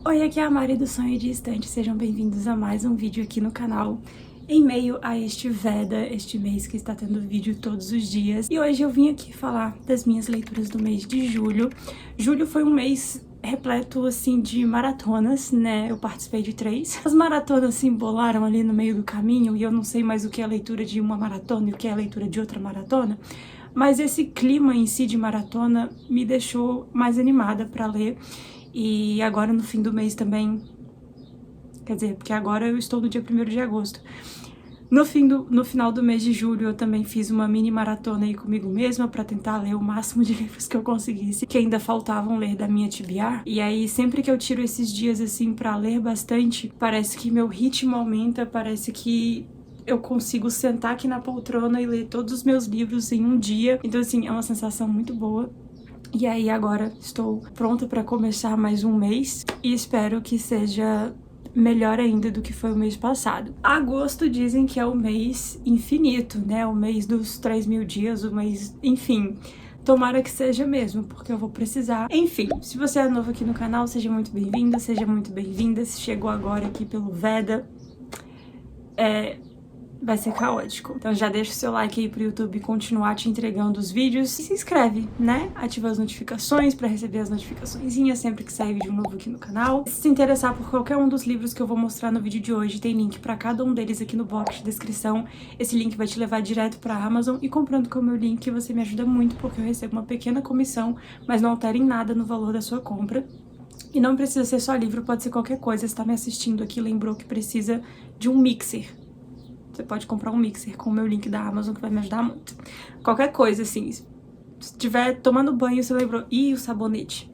Oi, aqui é a Mari do Sonho de Estante, sejam bem-vindos a mais um vídeo aqui no canal. Em meio a este Veda, este mês que está tendo vídeo todos os dias. E hoje eu vim aqui falar das minhas leituras do mês de julho. Julho foi um mês repleto, assim, de maratonas, né? Eu participei de 3. As maratonas se embolaram ali no meio do caminho e eu não sei mais o que é a leitura de uma maratona e o que é a leitura de outra maratona. Mas esse clima em si de maratona me deixou mais animada para ler. E agora no fim do mês também, quer dizer, porque agora eu estou no dia 1º de agosto. No final do mês de julho eu também fiz uma mini maratona aí comigo mesma pra tentar ler o máximo de livros que eu conseguisse, que ainda faltavam ler da minha TBR. E aí sempre que eu tiro esses dias assim pra ler bastante, parece que meu ritmo aumenta, parece que eu consigo sentar aqui na poltrona e ler todos os meus livros em um dia. Então assim, é uma sensação muito boa. E aí agora estou pronta para começar mais um mês e espero que seja melhor ainda do que foi o mês passado. Agosto dizem que é o mês infinito, né? O mês dos 3.000 dias, o mês... enfim... Tomara que seja mesmo, porque eu vou precisar. Enfim, se você é novo aqui no canal, seja muito bem-vindo, seja muito bem-vinda. Se chegou agora aqui pelo Veda, vai ser caótico. Então já deixa o seu like aí pro YouTube continuar te entregando os vídeos. E se inscreve, né? Ativa as notificações pra receber as notificaçõezinhas sempre que sair vídeo novo aqui no canal. Se se interessar por qualquer um dos livros que eu vou mostrar no vídeo de hoje, tem link pra cada um deles aqui no box de descrição. Esse link vai te levar direto pra Amazon e comprando com o meu link você me ajuda muito porque eu recebo uma pequena comissão, mas não altera em nada no valor da sua compra. E não precisa ser só livro, pode ser qualquer coisa. Você tá me assistindo aqui, lembrou que precisa de um mixer. Você pode comprar um mixer com o meu link da Amazon, que vai me ajudar muito. Qualquer coisa, assim. Se estiver tomando banho, você lembrou. Ih, o sabonete.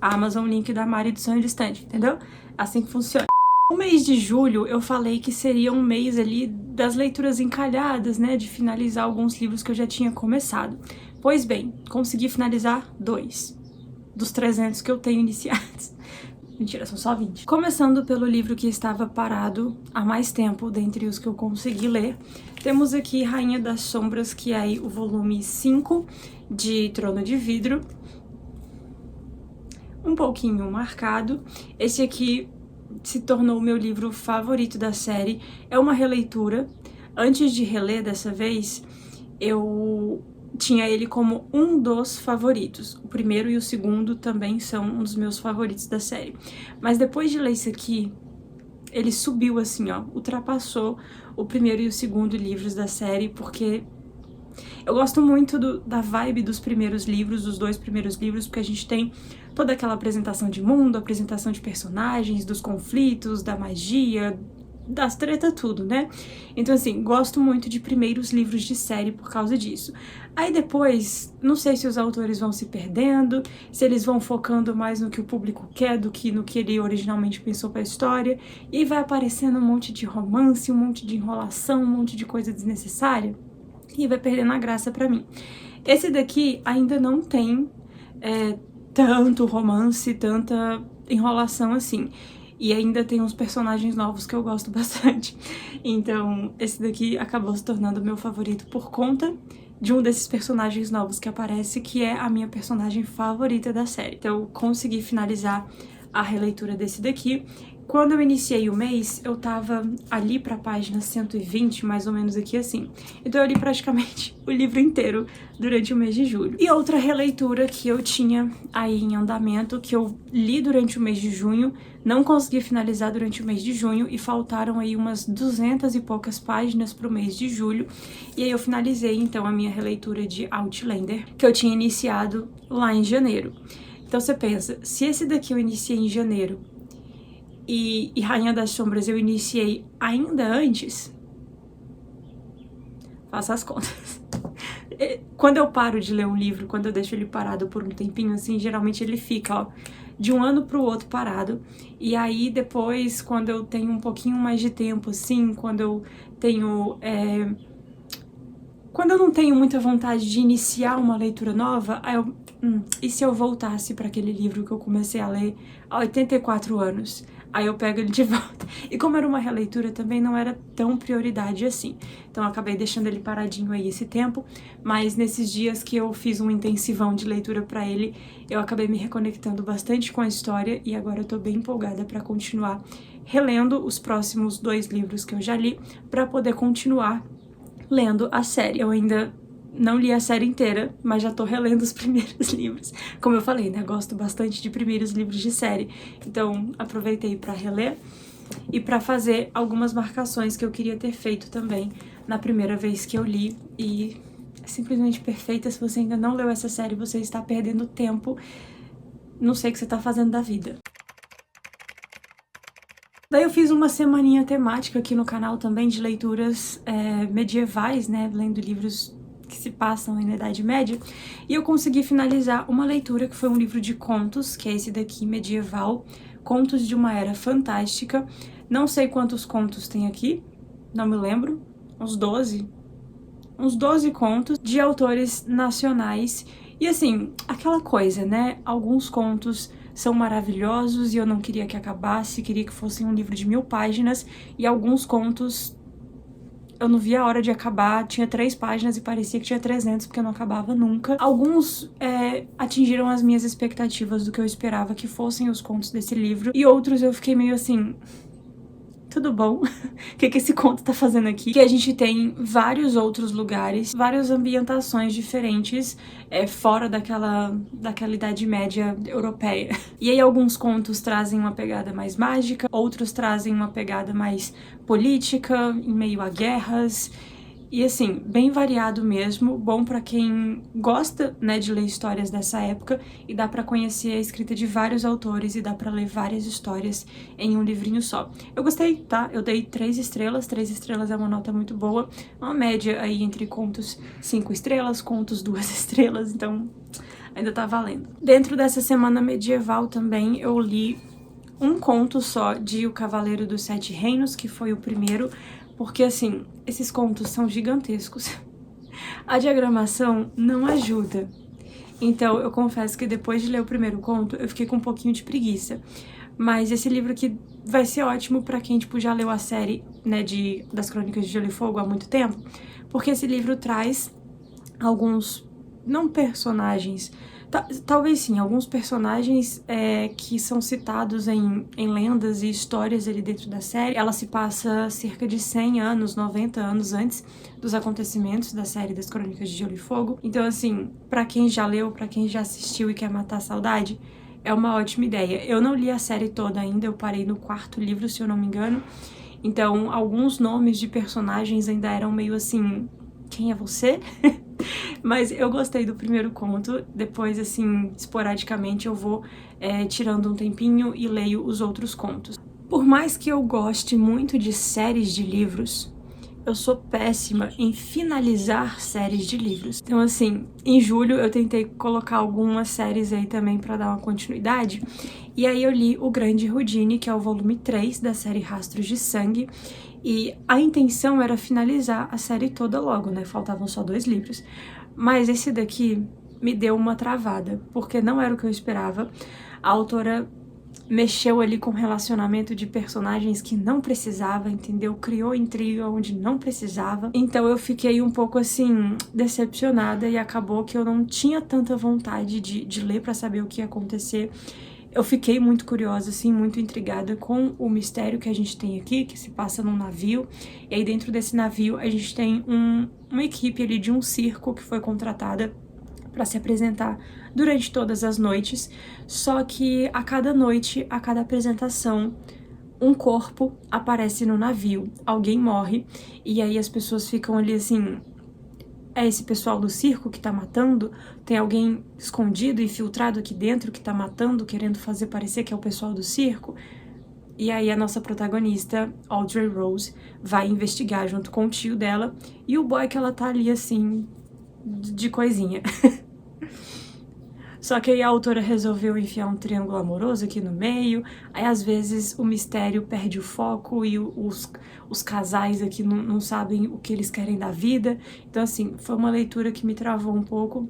A Amazon, link da Mari do Sonho de Estante, entendeu? Assim que funciona. O mês de julho, eu falei que seria um mês ali das leituras encalhadas, né? De finalizar alguns livros que eu já tinha começado. Pois bem, consegui finalizar 2 dos 300 que eu tenho iniciados. Mentira, são só 20. Começando pelo livro que estava parado há mais tempo, dentre os que eu consegui ler, temos aqui Rainha das Sombras, que é aí o volume 5 de Trono de Vidro. Um pouquinho marcado. Esse aqui se tornou o meu livro favorito da série. É uma releitura. Antes de reler dessa vez, eu tinha ele como um dos favoritos. O primeiro e o segundo também são um dos meus favoritos da série. Mas depois de ler isso aqui, ele subiu assim, ó, ultrapassou o primeiro e o segundo livros da série, porque eu gosto muito da vibe dos primeiros livros, dos 2 primeiros livros, porque a gente tem toda aquela apresentação de mundo, apresentação de personagens, dos conflitos, da magia, das treta, tudo, né? Então, assim, gosto muito de primeiros livros de série por causa disso. Aí depois, não sei se os autores vão se perdendo, se eles vão focando mais no que o público quer do que no que ele originalmente pensou pra história, e vai aparecendo um monte de romance, um monte de enrolação, um monte de coisa desnecessária, e vai perdendo a graça pra mim. Esse daqui ainda não tem tanto romance, tanta enrolação assim. E ainda tem uns personagens novos que eu gosto bastante. Então, esse daqui acabou se tornando meu favorito por conta de um desses personagens novos que aparece, que é a minha personagem favorita da série. Então, eu consegui finalizar a releitura desse daqui. Quando eu iniciei o mês, eu tava ali pra página 120, mais ou menos aqui assim. Então eu li praticamente o livro inteiro durante o mês de julho. E outra releitura que eu tinha aí em andamento, que eu li durante o mês de junho, não consegui finalizar durante o mês de junho e faltaram aí umas 200 e poucas páginas pro mês de julho. E aí eu finalizei então a minha releitura de Outlander, que eu tinha iniciado lá em janeiro. Então você pensa, se esse daqui eu iniciei em janeiro, e Rainha das Sombras eu iniciei ainda antes, faça as contas. Quando eu paro de ler um livro, quando eu deixo ele parado por um tempinho, assim, geralmente ele fica, ó, de um ano pro outro parado. E aí depois, quando eu tenho um pouquinho mais de tempo, assim, quando eu tenho... quando eu não tenho muita vontade de iniciar uma leitura nova, aí eu... e se eu voltasse para aquele livro que eu comecei a ler há 84 anos? aí eu pego ele de volta. E como era uma releitura, também não era tão prioridade assim. Então eu acabei deixando ele paradinho aí esse tempo, mas nesses dias que eu fiz um intensivão de leitura pra ele, eu acabei me reconectando bastante com a história e agora eu tô bem empolgada pra continuar relendo os próximos 2 livros que eu já li, pra poder continuar lendo a série. Eu ainda não li a série inteira, mas já tô relendo os primeiros livros. Como eu falei, né, gosto bastante de primeiros livros de série, então aproveitei pra reler e pra fazer algumas marcações que eu queria ter feito também na primeira vez que eu li, e é simplesmente perfeita. Se você ainda não leu essa série, você está perdendo tempo, não sei o que você tá fazendo da vida. Daí eu fiz uma semaninha temática aqui no canal também de leituras medievais, né, lendo livros que se passam na Idade Média, e eu consegui finalizar uma leitura que foi um livro de contos, que é esse daqui, medieval, Contos de uma Era Fantástica. Não sei quantos contos tem aqui, não me lembro, uns 12 contos de autores nacionais. E assim, aquela coisa, né, alguns contos são maravilhosos e eu não queria que acabasse, queria que fosse um livro de 1000 páginas, e alguns contos eu não via a hora de acabar, tinha 3 páginas e parecia que tinha 300, porque eu não acabava nunca. Alguns atingiram as minhas expectativas do que eu esperava que fossem os contos desse livro, e outros eu fiquei meio assim, tudo bom? O que esse conto tá fazendo aqui? Que a gente tem vários outros lugares, várias ambientações diferentes, fora daquela Idade Média europeia. E aí alguns contos trazem uma pegada mais mágica, outros trazem uma pegada mais política, em meio a guerras. E assim, bem variado mesmo, bom pra quem gosta, né, de ler histórias dessa época, e dá pra conhecer a escrita de vários autores e dá pra ler várias histórias em um livrinho só. Eu gostei, tá? Eu dei 3 estrelas, 3 estrelas é uma nota muito boa, uma média aí entre contos 5 estrelas, contos 2 estrelas, então ainda tá valendo. Dentro dessa semana medieval também eu li um conto só de O Cavaleiro dos Sete Reinos, que foi o primeiro, porque assim, esses contos são gigantescos. A diagramação não ajuda. Então eu confesso que depois de ler o primeiro conto, eu fiquei com um pouquinho de preguiça. Mas esse livro aqui vai ser ótimo pra quem, tipo, já leu a série, né, das Crônicas de Gelo e Fogo há muito tempo, porque esse livro traz alguns, não personagens, talvez sim, alguns personagens que são citados em lendas e histórias ali dentro da série. Ela se passa cerca de 100 anos, 90 anos antes dos acontecimentos da série das Crônicas de Gelo e Fogo. Então, assim, pra quem já leu, pra quem já assistiu e quer matar a saudade, é uma ótima ideia. Eu não li a série toda ainda, eu parei no 4º livro, se eu não me engano. Então, alguns nomes de personagens ainda eram meio assim, quem é você? Mas eu gostei do primeiro conto, depois, assim, esporadicamente eu vou tirando um tempinho e leio os outros contos. Por mais que eu goste muito de séries de livros, eu sou péssima em finalizar séries de livros. Então, assim, em julho eu tentei colocar algumas séries aí também pra dar uma continuidade, e aí eu li O Grande Houdini, que é o volume 3 da série Rastros de Sangue, e a intenção era finalizar a série toda logo, né? Faltavam só 2 livros. Mas esse daqui me deu uma travada, porque não era o que eu esperava. A autora mexeu ali com o relacionamento de personagens que não precisava, entendeu? Criou intriga onde não precisava. Então eu fiquei um pouco assim, decepcionada, e acabou que eu não tinha tanta vontade de ler pra saber o que ia acontecer. Eu fiquei muito curiosa, assim, muito intrigada com o mistério que a gente tem aqui, que se passa num navio. E aí dentro desse navio a gente tem uma equipe ali de um circo que foi contratada para se apresentar durante todas as noites. Só que a cada noite, a cada apresentação, um corpo aparece no navio, alguém morre, e aí as pessoas ficam ali assim, é esse pessoal do circo que tá matando? Tem alguém escondido, infiltrado aqui dentro que tá matando, querendo fazer parecer que é o pessoal do circo? E aí a nossa protagonista, Audrey Rose, vai investigar junto com o tio dela, e o boy que ela tá ali assim, de coisinha. Só que aí a autora resolveu enfiar um triângulo amoroso aqui no meio, aí às vezes o mistério perde o foco e os casais aqui não sabem o que eles querem da vida. Então assim, foi uma leitura que me travou um pouco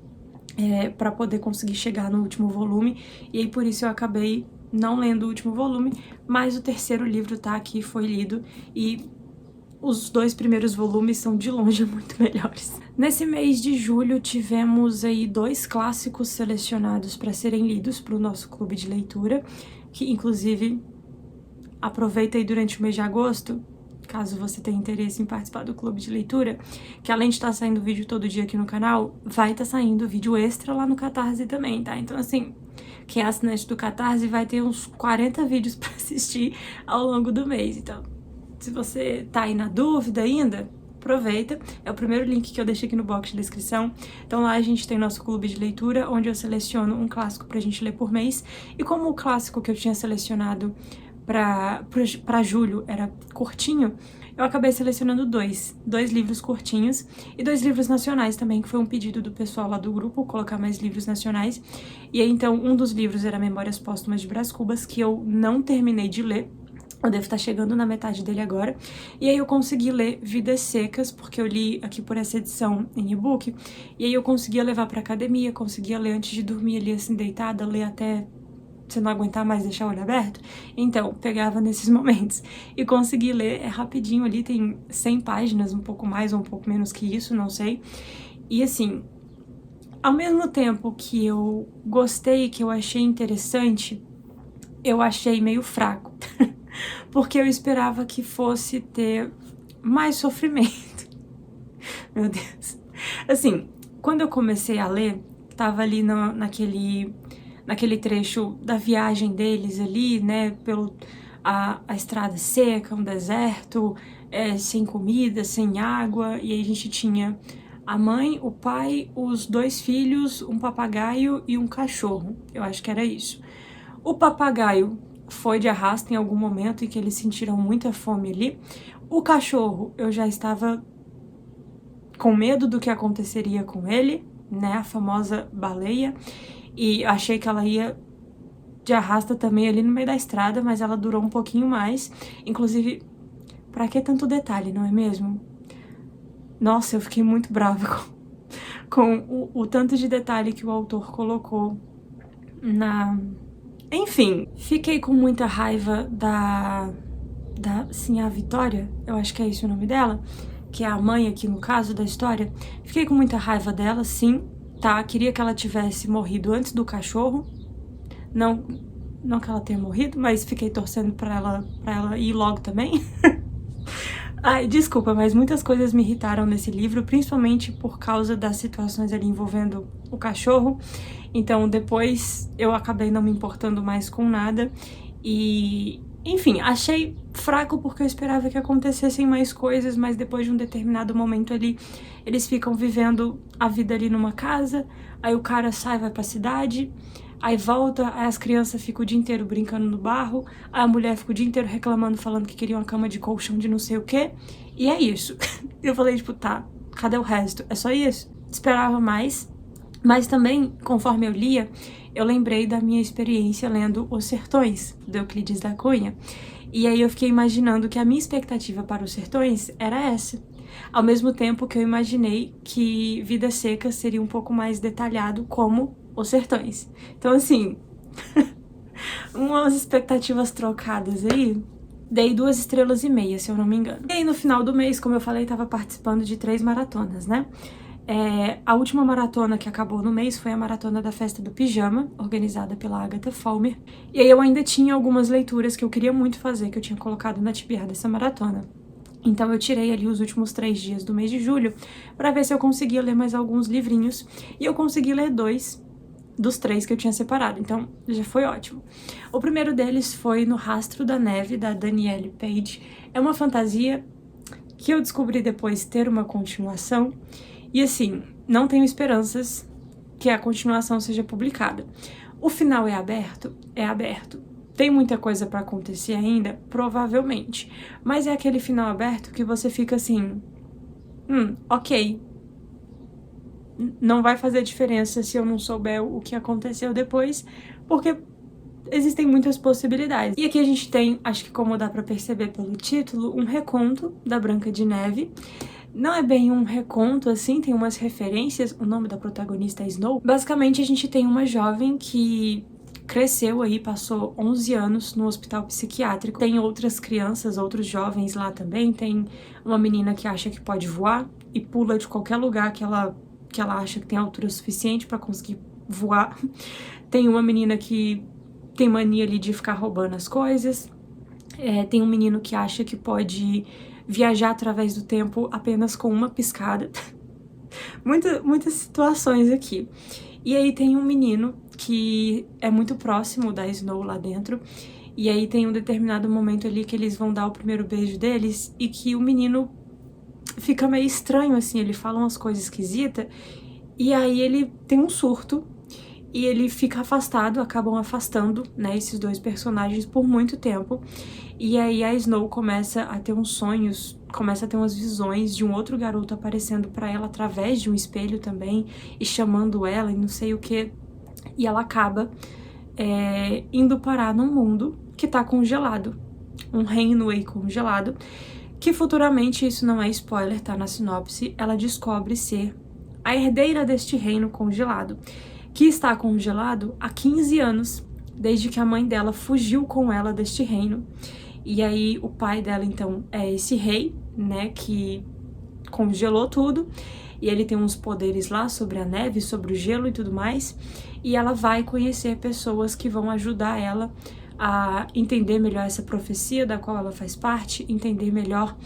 pra poder conseguir chegar no último volume, e aí por isso eu acabei não lendo o último volume, mas o terceiro livro tá aqui, foi lido, e os 2 primeiros volumes são de longe muito melhores. Nesse mês de julho tivemos aí 2 clássicos selecionados para serem lidos para o nosso clube de leitura, que inclusive aproveita aí durante o mês de agosto, caso você tenha interesse em participar do clube de leitura, que além de estar saindo vídeo todo dia aqui no canal, vai estar saindo vídeo extra lá no Catarse também, tá? Então assim, quem é assinante do Catarse vai ter uns 40 vídeos para assistir ao longo do mês, então se você tá aí na dúvida ainda, aproveita. É o primeiro link que eu deixei aqui no box de descrição. Então lá a gente tem nosso clube de leitura, onde eu seleciono um clássico pra gente ler por mês. E como o clássico que eu tinha selecionado pra julho era curtinho, eu acabei selecionando dois livros curtinhos e 2 livros nacionais também, que foi um pedido do pessoal lá do grupo, colocar mais livros nacionais. E aí, então, um dos livros era Memórias Póstumas de Brás Cubas, que eu não terminei de ler. Eu devo estar chegando na metade dele agora. E aí eu consegui ler Vidas Secas, porque eu li aqui por essa edição em e-book. E aí eu conseguia levar pra academia, conseguia ler antes de dormir ali assim deitada, ler até você não aguentar mais deixar o olho aberto. Então, pegava nesses momentos e consegui ler, é rapidinho ali, tem 100 páginas, um pouco mais ou um pouco menos que isso, não sei. E assim, ao mesmo tempo que eu gostei, que eu achei interessante, eu achei meio fraco. Porque eu esperava que fosse ter mais sofrimento. Meu Deus. Assim, quando eu comecei a ler, tava ali naquele trecho da viagem deles ali, né, a estrada seca, um deserto, sem comida, sem água, e aí a gente tinha a mãe, o pai, os 2 filhos, um papagaio e um cachorro. Eu acho que era isso. O papagaio foi de arrasto em algum momento em que eles sentiram muita fome ali. O cachorro, eu já estava com medo do que aconteceria com ele, né, a famosa baleia, e achei que ela ia de arrasta também ali no meio da estrada, mas ela durou um pouquinho mais. Inclusive, pra que tanto detalhe, não é mesmo? Nossa, eu fiquei muito brava com o tanto de detalhe que o autor colocou na... Enfim, fiquei com muita raiva sim, a Vitória, eu acho que é esse o nome dela, que é a mãe aqui no caso da história. Fiquei com muita raiva dela, sim, tá? Queria que ela tivesse morrido antes do cachorro. Não que ela tenha morrido, mas fiquei torcendo pra ela ir logo também. Ai, desculpa, mas muitas coisas me irritaram nesse livro, principalmente por causa das situações ali envolvendo o cachorro. Então depois eu acabei não me importando mais com nada e, enfim, achei fraco porque eu esperava que acontecessem mais coisas, mas depois de um determinado momento ali, eles ficam vivendo a vida ali numa casa, aí o cara sai, vai pra cidade, aí volta, aí as crianças ficam o dia inteiro brincando no barro, aí a mulher fica o dia inteiro reclamando, falando que queria uma cama de colchão de não sei o quê, e é isso. Eu falei, tipo, tá, cadê o resto? É só isso? Esperava mais, mas também, conforme eu lia, eu lembrei da minha experiência lendo Os Sertões, do Euclides da Cunha, e aí eu fiquei imaginando que a minha expectativa para Os Sertões era essa. Ao mesmo tempo que eu imaginei que Vidas Secas seria um pouco mais detalhado como Os Sertões. Então, assim, umas expectativas trocadas aí. Dei 2,5 estrelas, se eu não me engano. E aí, no final do mês, como eu falei, tava participando de 3 maratonas, né? A última maratona que acabou no mês foi a Maratona da Festa do Pijama, organizada pela Agatha Falmer. E aí eu ainda tinha algumas leituras que eu queria muito fazer, que eu tinha colocado na TBR dessa maratona. Então eu tirei ali os últimos 3 dias do mês de julho pra ver se eu conseguia ler mais alguns livrinhos. E eu consegui ler 2 dos 3 que eu tinha separado, então já foi ótimo. O primeiro deles foi No Rastro da Neve, da Danielle Page. É uma fantasia que eu descobri depois ter uma continuação. E assim, não tenho esperanças que a continuação seja publicada. O final é aberto? É aberto. Tem muita coisa pra acontecer ainda? Provavelmente. Mas é aquele final aberto que você fica assim... ok. Não vai fazer diferença se eu não souber o que aconteceu depois, porque existem muitas possibilidades. E aqui a gente tem, acho que como dá pra perceber pelo título, um reconto da Branca de Neve. Não é bem um reconto, assim, tem umas referências, o nome da protagonista é Snow. Basicamente, a gente tem uma jovem que cresceu aí, passou 11 anos no hospital psiquiátrico. Tem outras crianças, outros jovens lá também. Tem uma menina que acha que pode voar e pula de qualquer lugar que ela acha que tem altura suficiente para conseguir voar. Tem uma menina que tem mania ali de ficar roubando as coisas. Tem um menino que acha que pode viajar através do tempo apenas com uma piscada. Muitas situações aqui. E aí tem um menino que é muito próximo da Snow lá dentro, e aí tem um determinado momento ali que eles vão dar o primeiro beijo deles, e que o menino fica meio estranho, assim, ele fala umas coisas esquisitas, e aí ele tem um surto, e ele fica afastado, acabam afastando, né, esses dois personagens por muito tempo, e aí a Snow começa a ter uns sonhos, começa a ter umas visões de um outro garoto aparecendo pra ela através de um espelho também, e chamando ela e não sei o que, e ela acaba indo parar num mundo que tá congelado, um reino aí congelado, que futuramente, isso não é spoiler, tá na sinopse, ela descobre ser a herdeira deste reino congelado, que está congelado há 15 anos, desde que a mãe dela fugiu com ela deste reino. E aí o pai dela, então, é esse rei, né, que congelou tudo, e ele tem uns poderes lá sobre a neve, sobre o gelo e tudo mais, e ela vai conhecer pessoas que vão ajudar ela a entender melhor essa profecia da qual ela faz parte, entender melhor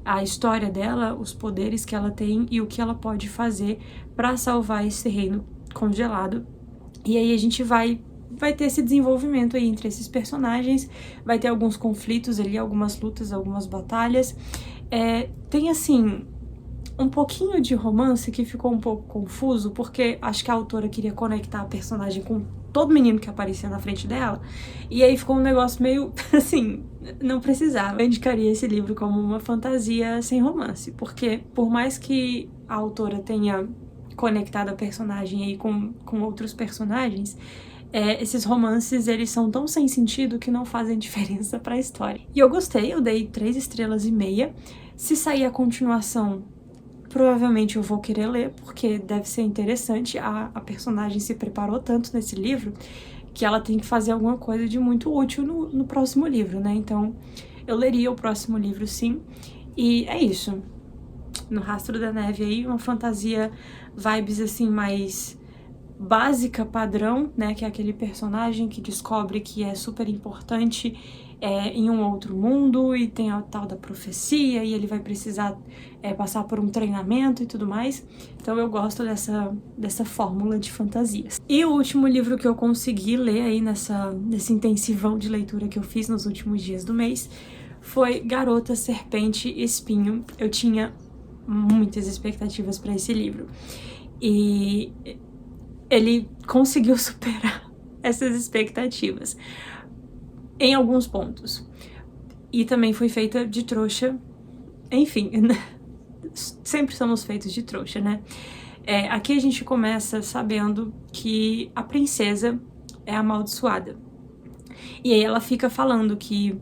a história dela, os poderes que ela tem e o que ela pode fazer para salvar esse reino congelado. E aí a gente vai ter esse desenvolvimento aí entre esses personagens, vai ter alguns conflitos ali, algumas lutas, algumas batalhas. Tem assim um pouquinho de romance que ficou um pouco confuso, porque acho que a autora queria conectar a personagem com todo menino que aparecia na frente dela, e aí ficou um negócio meio, assim, não precisava. Eu indicaria esse livro como uma fantasia sem romance, porque por mais que a autora tenha conectado a personagem aí com outros personagens, esses romances, eles são tão sem sentido que não fazem diferença pra história. E eu gostei, eu dei 3,5 estrelas. Se sair a continuação, provavelmente eu vou querer ler, porque deve ser interessante. A personagem se preparou tanto nesse livro que ela tem que fazer alguma coisa de muito útil no próximo livro, né? Então, eu leria o próximo livro, sim. E é isso. No Rastro da Neve aí, uma fantasia vibes assim mais básica, padrão, né, que é aquele personagem que descobre que é super importante em um outro mundo e tem a tal da profecia e ele vai precisar passar por um treinamento e tudo mais. Então eu gosto dessa fórmula de fantasias. E o último livro que eu consegui ler aí nesse intensivão de leitura que eu fiz nos últimos dias do mês foi Garota, Serpente e Espinho. Eu tinha muitas expectativas para esse livro e ele conseguiu superar essas expectativas em alguns pontos. E também foi feita de trouxa. Enfim, sempre somos feitos de trouxa, né? Aqui a gente começa sabendo que a princesa é amaldiçoada. E aí ela fica falando que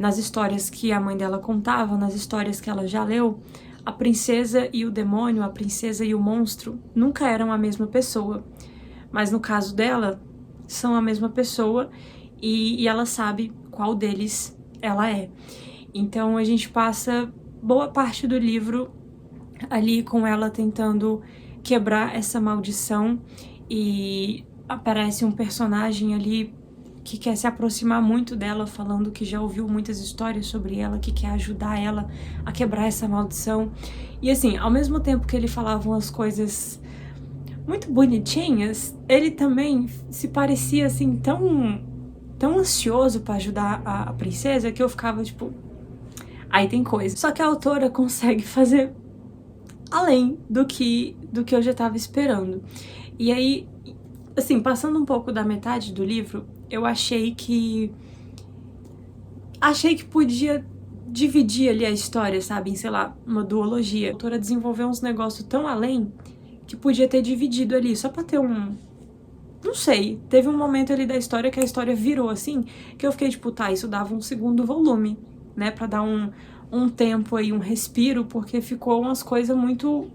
nas histórias que a mãe dela contava, nas histórias que ela já leu, a princesa e o demônio, a princesa e o monstro nunca eram a mesma pessoa. Mas no caso dela, são a mesma pessoa e ela sabe qual deles ela é. Então a gente passa boa parte do livro ali com ela tentando quebrar essa maldição, e aparece um personagem ali que quer se aproximar muito dela, falando que já ouviu muitas histórias sobre ela, que quer ajudar ela a quebrar essa maldição. E assim, ao mesmo tempo que ele falava umas coisas muito bonitinhas, ele também se parecia assim tão ansioso pra ajudar a princesa, que eu ficava tipo, aí tem coisa. Só que a autora consegue fazer além do que eu já tava esperando. E aí, assim, passando um pouco da metade do livro, eu achei que podia dividir ali a história, sabe, em, sei lá, uma duologia. A autora desenvolveu uns negócios tão além que podia ter dividido ali, só pra ter não sei, teve um momento ali da história que a história virou assim, que eu fiquei tipo, tá, isso dava um segundo volume, né, pra dar um tempo aí, um respiro, porque ficou umas coisas muito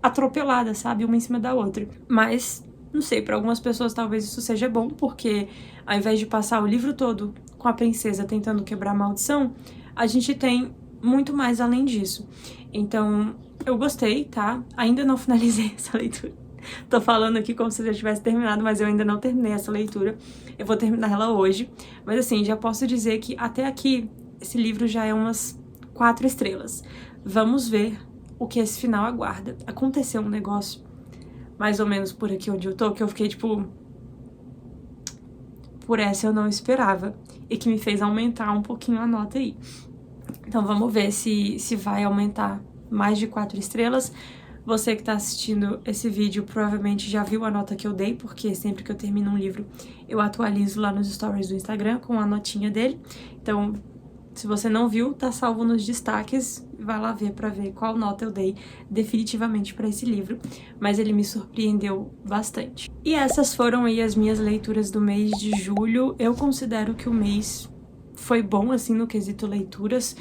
atropeladas, sabe, uma em cima da outra. Mas Não sei, para algumas pessoas talvez isso seja bom, porque ao invés de passar o livro todo com a princesa tentando quebrar a maldição, a gente tem muito mais além disso. Então, eu gostei, tá? Ainda não finalizei essa leitura. Tô falando aqui como se eu já tivesse terminado, mas eu ainda não terminei essa leitura. Eu vou terminar ela hoje. Mas assim, já posso dizer que até aqui, esse livro já é umas 4 estrelas. Vamos ver o que esse final aguarda. Aconteceu um negócio, mais ou menos por aqui onde eu tô, que eu fiquei tipo... Por essa eu não esperava. E que me fez aumentar um pouquinho a nota aí. Então vamos ver se vai aumentar mais de 4 estrelas. Você que tá assistindo esse vídeo provavelmente já viu a nota que eu dei, porque sempre que eu termino um livro eu atualizo lá nos stories do Instagram com a notinha dele. Então, se você não viu, tá salvo nos destaques, vai lá ver pra ver qual nota eu dei definitivamente pra esse livro, mas ele me surpreendeu bastante. E essas foram aí as minhas leituras do mês de julho. Eu considero que o mês foi bom, assim, no quesito leituras.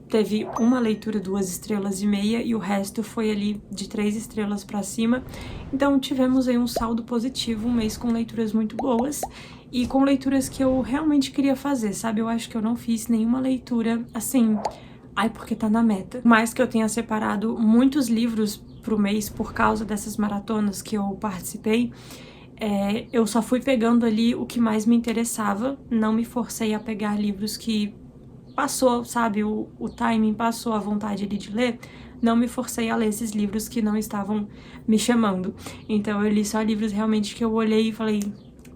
Teve uma leitura 2,5 estrelas e o resto foi ali de 3 estrelas pra cima. Então tivemos aí um saldo positivo, um mês com leituras muito boas e com leituras que eu realmente queria fazer, sabe? Eu acho que eu não fiz nenhuma leitura assim, ai, porque tá na meta. Mais que eu tenha separado muitos livros pro mês por causa dessas maratonas que eu participei, eu só fui pegando ali o que mais me interessava, não me forcei a pegar livros que passou, sabe, o timing passou, a vontade ali de ler, não me forcei a ler esses livros que não estavam me chamando. Então eu li só livros realmente que eu olhei e falei,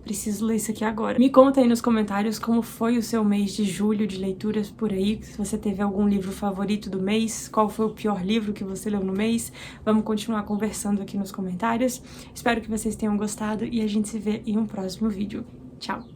preciso ler isso aqui agora. Me conta aí nos comentários como foi o seu mês de julho de leituras por aí, se você teve algum livro favorito do mês, qual foi o pior livro que você leu no mês. Vamos continuar conversando aqui nos comentários. Espero que vocês tenham gostado e a gente se vê em um próximo vídeo. Tchau!